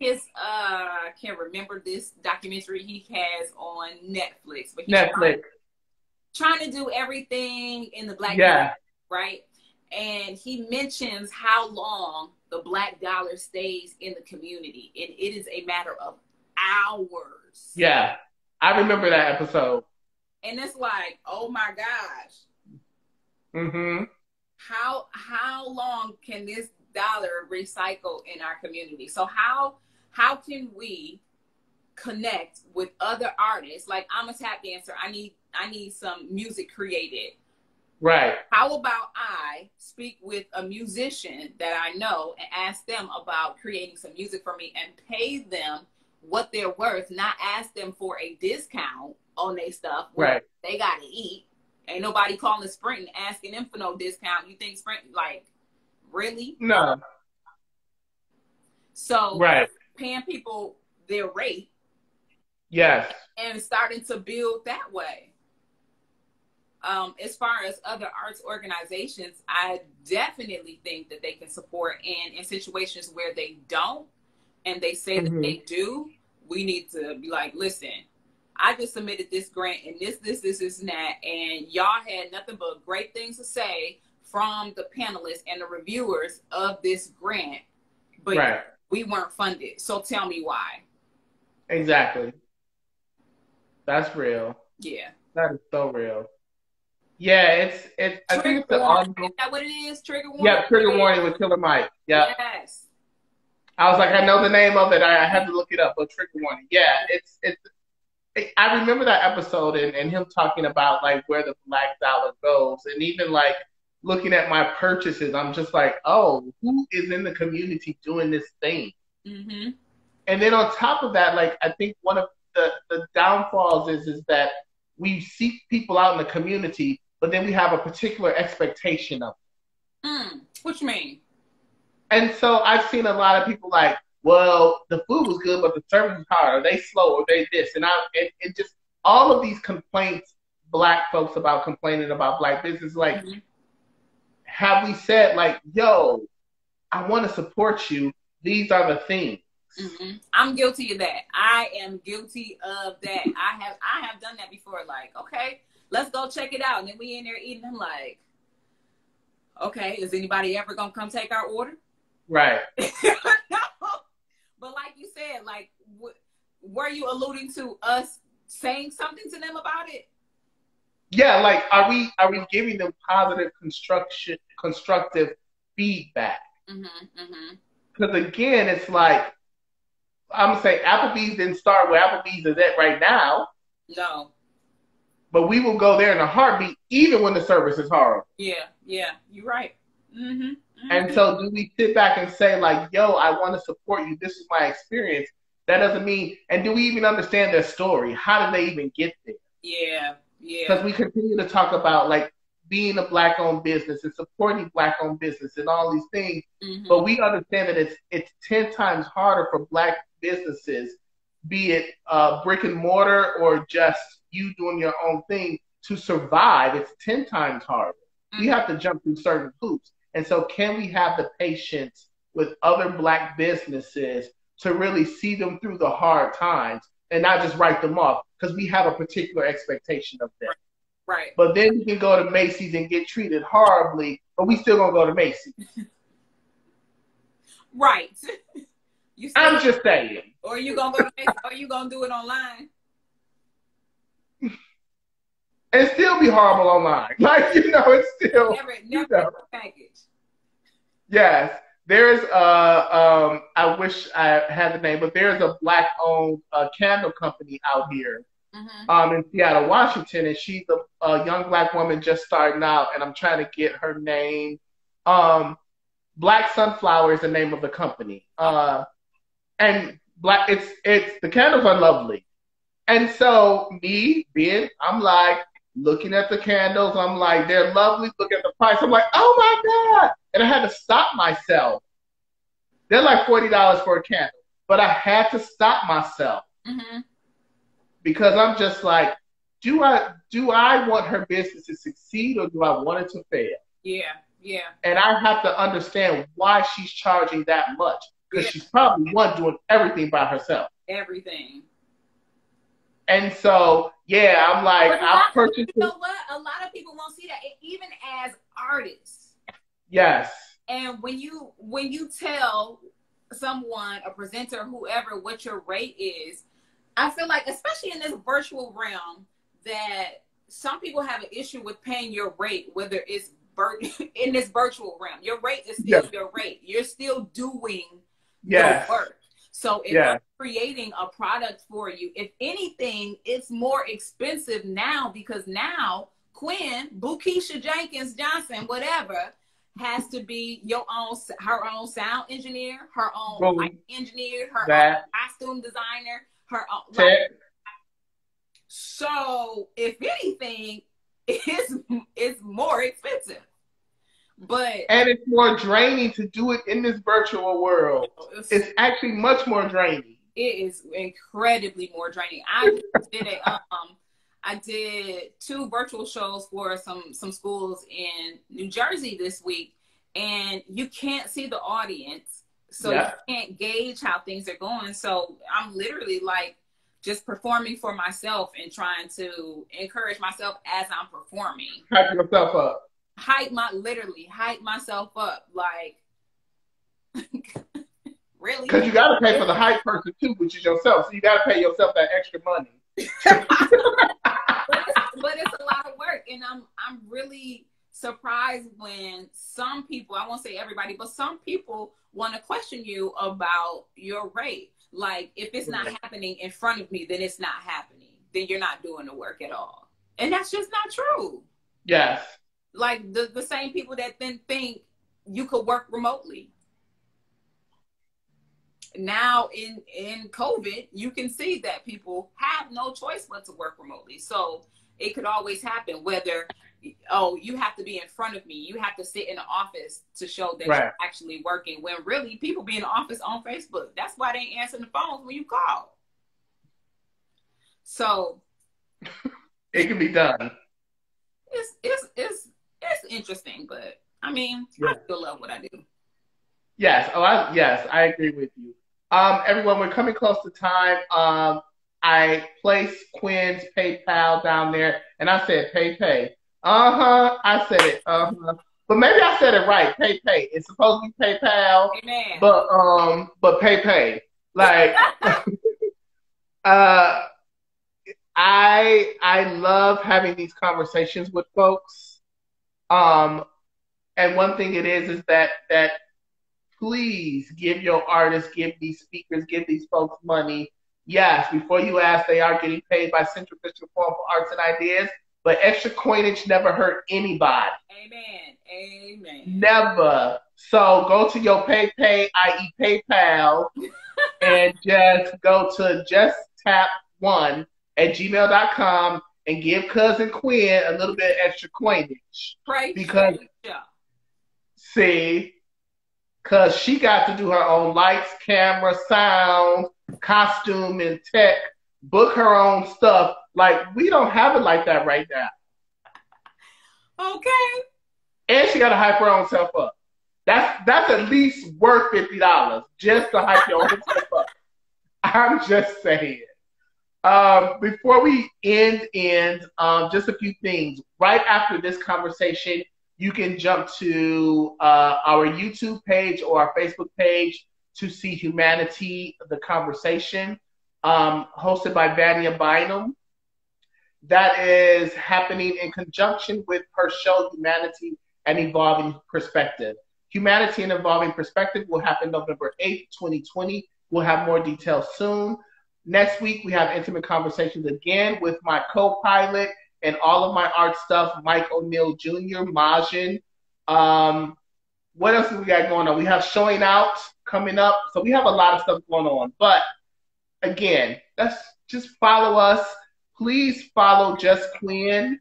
His I can't remember this documentary he has on Netflix, but he's trying to do everything in the black community, right? And he mentions how long the Black dollar stays in the community, and it is a matter of hours. Yeah, I remember that episode. And it's like, oh my gosh. How long can this dollar recycle in our community? So how can we connect with other artists? Like, I'm a tap dancer. I need some music created. Right. How about I speak with a musician that I know and ask them about creating some music for me and pay them what they're worth, not ask them for a discount on their stuff. Right. They got to eat. Ain't nobody calling Sprint and asking them for no discount. You think Sprint, like, really? No. So paying people their rate. Yes. And starting to build that way. As far as other arts organizations, I definitely think that they can support, and in situations where they don't and they say that they do, we need to be like, listen, I just submitted this grant and this, and that, and y'all had nothing but great things to say from the panelists and the reviewers of this grant, but we weren't funded. So tell me why. Exactly. That's real. Yeah. That is so real. Yeah, it's. I think it's the audio. Is that what it is? Trigger warning. Yeah, trigger warning with Killer Mike. Yeah. Yes. I was like, I know the name of it. I had to look it up. But trigger warning. Yeah, it's. I remember that episode and him talking about like where the Black dollar goes, and even like looking at my purchases, I'm just like, oh, who is in the community doing this thing? And then on top of that, like I think one of the downfalls is that we seek people out in the community, but then we have a particular expectation of them. What you mean? And so I've seen a lot of people like, well, the food was good, but the service was hard. Are they slow? Or they this? And it just all of these complaints, Black folks about complaining about Black business, like, have we said like, yo, I want to support you. These are the things. I'm guilty of that. I am guilty of that. I have done that before. Like, okay, let's go check it out. And then we in there eating. I'm like, okay, is anybody ever gonna come take our order? Right. No. But like you said, like, were you alluding to us saying something to them about it? Yeah, like, are we giving them positive constructive feedback? Because again, it's like, I'm gonna say Applebee's didn't start where Applebee's is at right now. No. But we will go there in a heartbeat, even when the service is horrible. Yeah, you're right. Mm-hmm. Mm-hmm. And so do we sit back and say, like, yo, I want to support you. This is my experience. That doesn't mean, and do we even understand their story? How did they even get there? Yeah. Because we continue to talk about, like, being a Black-owned business and supporting Black-owned business and all these things. Mm-hmm. But we understand that it's 10 times harder for Black businesses, be it brick and mortar or just you doing your own thing, to survive. It's 10 times harder. Mm-hmm. We have to jump through certain hoops. And so can we have the patience with other Black businesses to really see them through the hard times and not just write them off because we have a particular expectation of them. Right. But then you can go to Macy's and get treated horribly, but we still gonna go to Macy's. Right. I'm just saying. Or you gonna go to Macy's, or you gonna do it online. And still be horrible online. Like, it's still never package. Yes. There's I wish I had the name, but there's a Black-owned candle company out here in Seattle, Washington, and she's a young Black woman just starting out, and I'm trying to get her name. Black Sunflower is the name of the company. And it's the candles are lovely. And so I'm like looking at the candles, I'm like, they're lovely, look at the price. I'm like, oh my God. And I had to stop myself. They're like $40 for a candle. But I had to stop myself. Mm-hmm. Because I'm just like, do I want her business to succeed or do I want it to fail? Yeah. And I have to understand why she's charging that much. Because she's probably doing everything by herself. Everything. And so, I'm like, I purchased. You know what? A lot of people won't see that, even as artists. Yes. And when you tell someone, a presenter, whoever, what your rate is, I feel like, especially in this virtual realm, that some people have an issue with paying your rate, whether it's in this virtual realm. Your rate is still your rate. You're still doing the work. So if I'm creating a product for you, if anything, it's more expensive now because now Quynn, Bukisha Jenkins Johnson, whatever, has to be her own sound engineer, her own light engineer, her own costume designer, her own. So if anything, it's more expensive. And it's more draining to do it in this virtual world. It's actually much more draining. It is incredibly more draining. I did 2 virtual shows for some schools in New Jersey this week, and you can't see the audience, so you can't gauge how things are going. So I'm literally like just performing for myself and trying to encourage myself as I'm performing. Hype yourself up. Hype myself up, like really, because you got to pay for the hype person too, which is yourself. So you got to pay yourself that extra money. but it's a lot of work, and I'm really surprised when some people, I won't say everybody, but some people want to question you about your rate. Like, if it's not happening in front of me, then it's not happening. Then you're not doing the work at all, and that's just not true. Yes. Like the same people that then think you could work remotely. Now in COVID, you can see that people have no choice but to work remotely. So it could always happen, whether, you have to be in front of me. You have to sit in the office to show that you're actually working, when really people be in the office on Facebook. That's why they ain't answering the phones when you call. So it can be done. It's interesting, but I mean, I still love what I do. Yes. I agree with you. Everyone, we're coming close to time. I placed Quinn's PayPal down there, and I said pay. I said it. But maybe I said it right. Pay. It's supposed to be PayPal. Amen. But pay. Like, I love having these conversations with folks. And one thing it is that please give your artists, give these speakers, give these folks money, Yes, before you ask, they are getting paid by Central District Forum for Arts and Ideas, but extra coinage never hurt anybody. Amen. Amen. Never. So go to your PayPay, i.e. PayPal, and just go to justtap1@gmail.com and give Cousin Quinn a little bit extra coinage. Right. Because, see, because she got to do her own lights, camera, sound, costume, and tech, book her own stuff. Like, we don't have it like that right now. Okay. And she got to hype her own self up. That's at least worth $50 just to hype your own self up. I'm just saying. Before we end, just a few things. Right after this conversation, you can jump to our YouTube page or our Facebook page to see Humanity, the Conversation, hosted by Vania Bynum. That is happening in conjunction with her show, Humanity and Evolving Perspective. Humanity and Evolving Perspective will happen November 8th, 2020. We'll have more details soon. Next week, we have intimate conversations again with my co-pilot and all of my art stuff, Mike O'Neill Jr., Majin. What else do we got going on? We have Showing Out coming up. So we have a lot of stuff going on. But again, let's just follow us. Please follow Just Quinn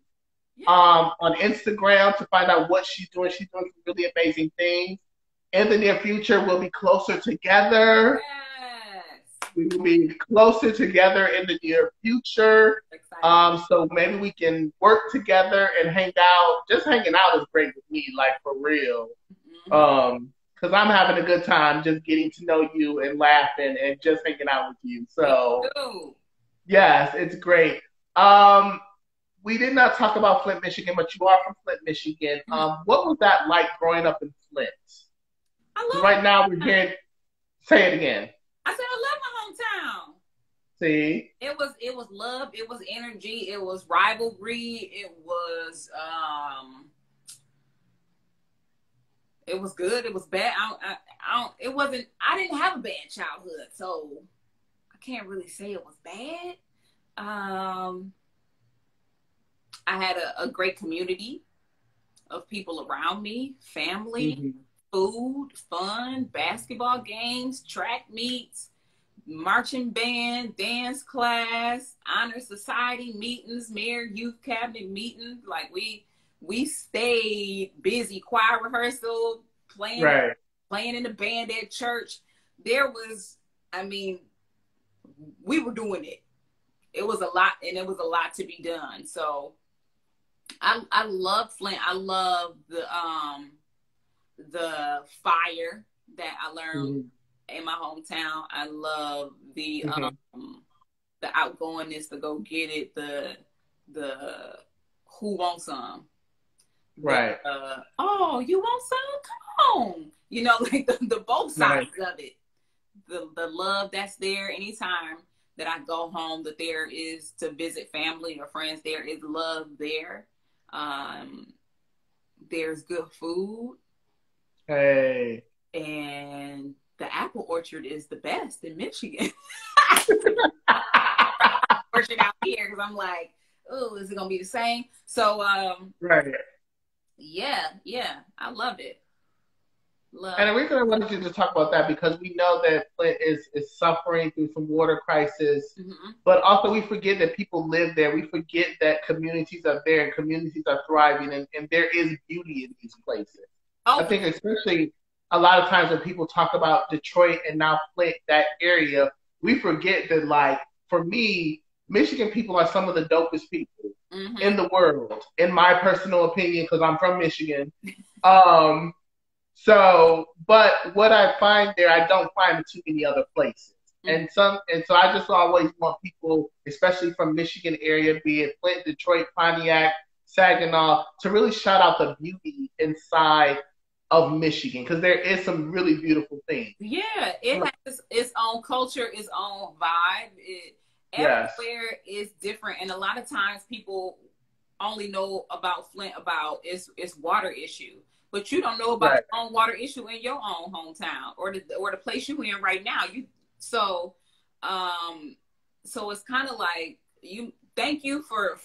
on Instagram to find out what she's doing. She's doing some really amazing things. In the near future, we'll be closer together. Yes. We will be closer together in the near future. So maybe we can work together and hang out. Just hanging out is great with me, like for real. Because I'm having a good time just getting to know you and laughing and just hanging out with you. So, yes, it's great. We did not talk about Flint, Michigan, but you are from Flint, Michigan. What was that like growing up in Flint? Right now we're hearing, say it again. I said I love my hometown. See? It was love, it was energy, it was rivalry, it was good, it was bad. I didn't have a bad childhood, so I can't really say it was bad. I had a great community of people around me, family, food, fun, basketball games, track meets, marching band, dance class, honor society meetings, mayor youth cabinet meetings. Like we stayed busy, choir rehearsal, playing in the band at church. We were doing it. It was a lot, and it was a lot to be done. So I love Flint. I love the fire that I learned in my hometown. I love the outgoingness, the go get it, the who wants some. Right. Oh, you want some? Come on. You know, like the both sides of it. The love that's there anytime that I go home, that there is to visit family or friends, there is love there. There's good food. Hey. And the apple orchard is the best in Michigan. Orchard out here, because I'm like, oh, is it gonna be the same? So yeah, I love it. And the reason I wanted you to talk about that, because we know that Flint is suffering through some water crisis, but also we forget that people live there. We forget that communities are there and communities are thriving, and there is beauty in these places. I think especially a lot of times when people talk about Detroit and now Flint, that area, we forget that, like, for me, Michigan people are some of the dopest people in the world, in my personal opinion, because I'm from Michigan. But what I find there, I don't find in too many other places. And so I just always want people, especially from Michigan area, be it Flint, Detroit, Pontiac, Saginaw, to really shout out the beauty inside of Michigan, because there is some really beautiful things. Yeah, it has its own culture, its own vibe. Everywhere is different, and a lot of times people only know about Flint about its water issue, but you don't know about your own water issue in your own hometown or the place you're in right now. so it's kind of like, thank you for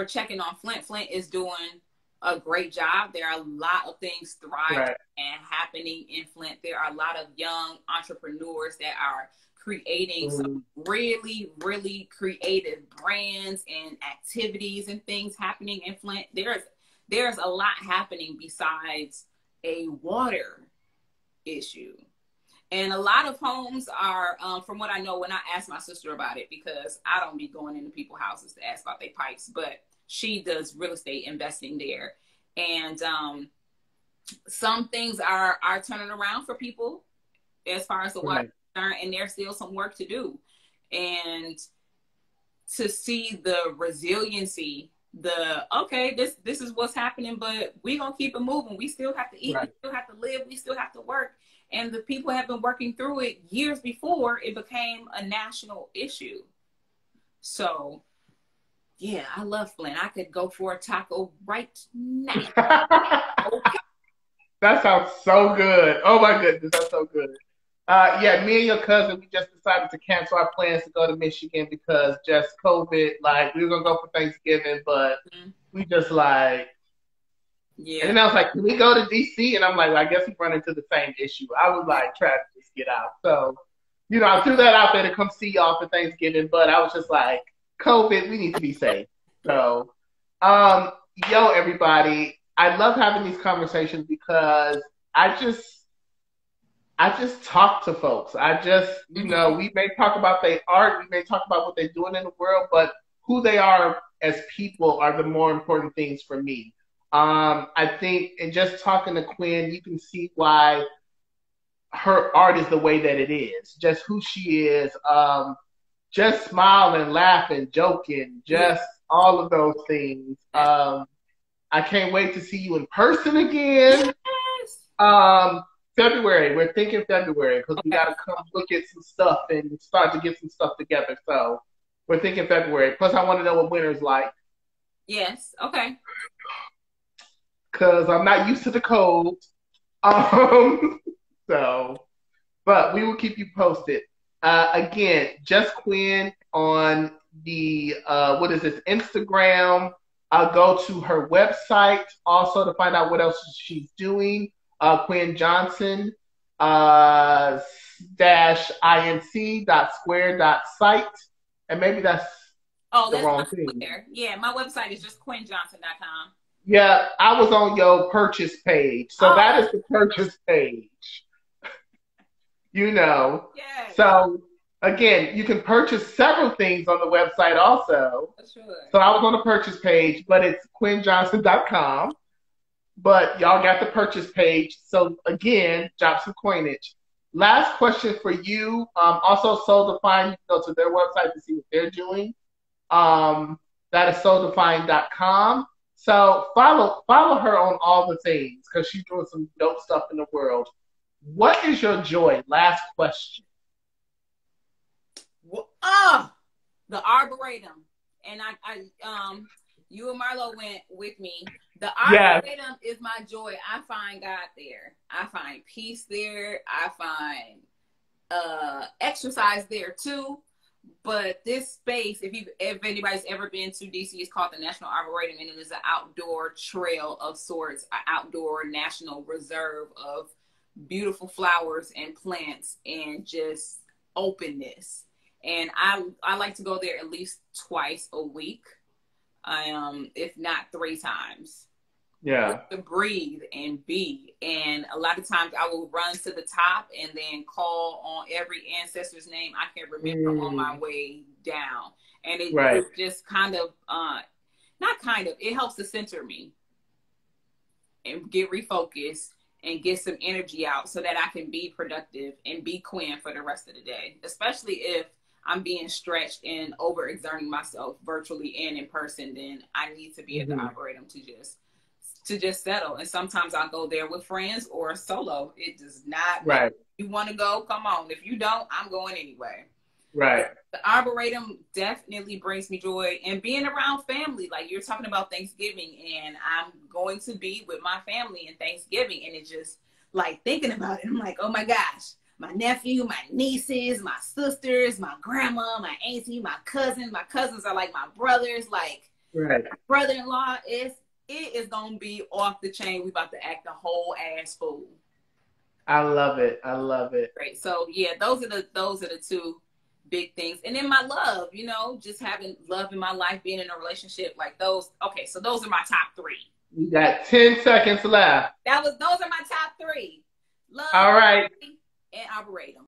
checking on Flint. Flint is doing a great job. There are a lot of things thriving and happening in Flint. There are a lot of young entrepreneurs that are creating some really, really creative brands and activities and things happening in Flint. There's a lot happening besides a water issue. And a lot of homes are, from what I know, when I asked my sister about it, because I don't be going into people's houses to ask about their pipes, but she does real estate investing there. And some things are turning around for people as far as the water is concerned, and there's still some work to do. And to see the resiliency, this is what's happening, but we're going to keep it moving. We still have to eat, we still have to live, we still have to work. And the people have been working through it years before it became a national issue. So, yeah, I love Flint. I could go for a taco right now. Okay. That sounds so good. Oh my goodness, that's so good. Yeah, me and your cousin, we just decided to cancel our plans to go to Michigan because just COVID. Like, we were gonna go for Thanksgiving, but we just like, and then I was like, can we go to DC? And I'm like, well, I guess we run into the same issue. I was like, try to just get out. So, you know, I threw that out there to come see y'all for Thanksgiving, but I was just like, COVID, we need to be safe. So, yo, everybody, I love having these conversations because I just talk to folks. You know, we may talk about their art, we may talk about what they're doing in the world, but who they are as people are the more important things for me. I think, and just talking to Quynn, you can see why her art is the way that it is. Just who she is. Just smiling, laughing, joking, just all of those things. I can't wait to see you in person again. February, we're thinking February because we got to come look at some stuff and start to get some stuff together. So we're thinking February. Plus, I want to know what winter's like. Yes, okay. Because I'm not used to the cold. So, but we will keep you posted. Again, just Quynn on the, Instagram. I'll go to her website also to find out what else she's doing. Quynn Johnson, -inc.square.site. And maybe that's the wrong thing. There. Yeah, my website is just QuynnJohnson.com. Yeah, I was on your purchase page. So that is the purchase page. You know. Yeah. So, again, you can purchase several things on the website also. Sure. So I was on the purchase page, but it's QuynnJohnson.com. But y'all got the purchase page. So, again, drop some coinage. Last question for you. Also, Soul Define, you can go to their website to see what they're doing. That is souldefine.com. So follow her on all the things because she's doing some dope stuff in the world. What is your joy? Last question. The Arboretum. And I you and Marlo went with me. The Arboretum is my joy. I find God there. I find peace there. I find exercise there too. But this space, if anybody's ever been to DC, it's called the National Arboretum, and it is an outdoor trail of sorts, an outdoor national reserve of beautiful flowers and plants and just openness. And I like to go there at least twice a week, if not 3 times. Yeah. To breathe and be. And a lot of times I will run to the top and then call on every ancestor's name I can remember on my way down. And it just kind of, it helps to center me and get refocused and get some energy out so that I can be productive and be Quynn for the rest of the day, especially if I'm being stretched and overexerting myself virtually and in person. Then I need to be at the Arboretum to just settle. And sometimes I'll go there with friends or solo. It does not matter. If you want to go, come on. If you don't, I'm going anyway. Right. The Arboretum definitely brings me joy, and being around family. Like you're talking about Thanksgiving, and I'm going to be with my family in Thanksgiving, and it's just like thinking about it. I'm like, oh my gosh, my nephew, my nieces, my sisters, my grandma, my auntie, my cousins. My cousins are like my brothers. Like, right. my brother-in-law it is gonna be off the chain. We about to act a whole ass fool. I love it. I love it. Great. So yeah, those are the two big things. And then my love, you know, just having love in my life, being in a relationship, like those. Okay, so those are my top three. You got 10 seconds left. Those are my top three. Love, all right, and Arboretum.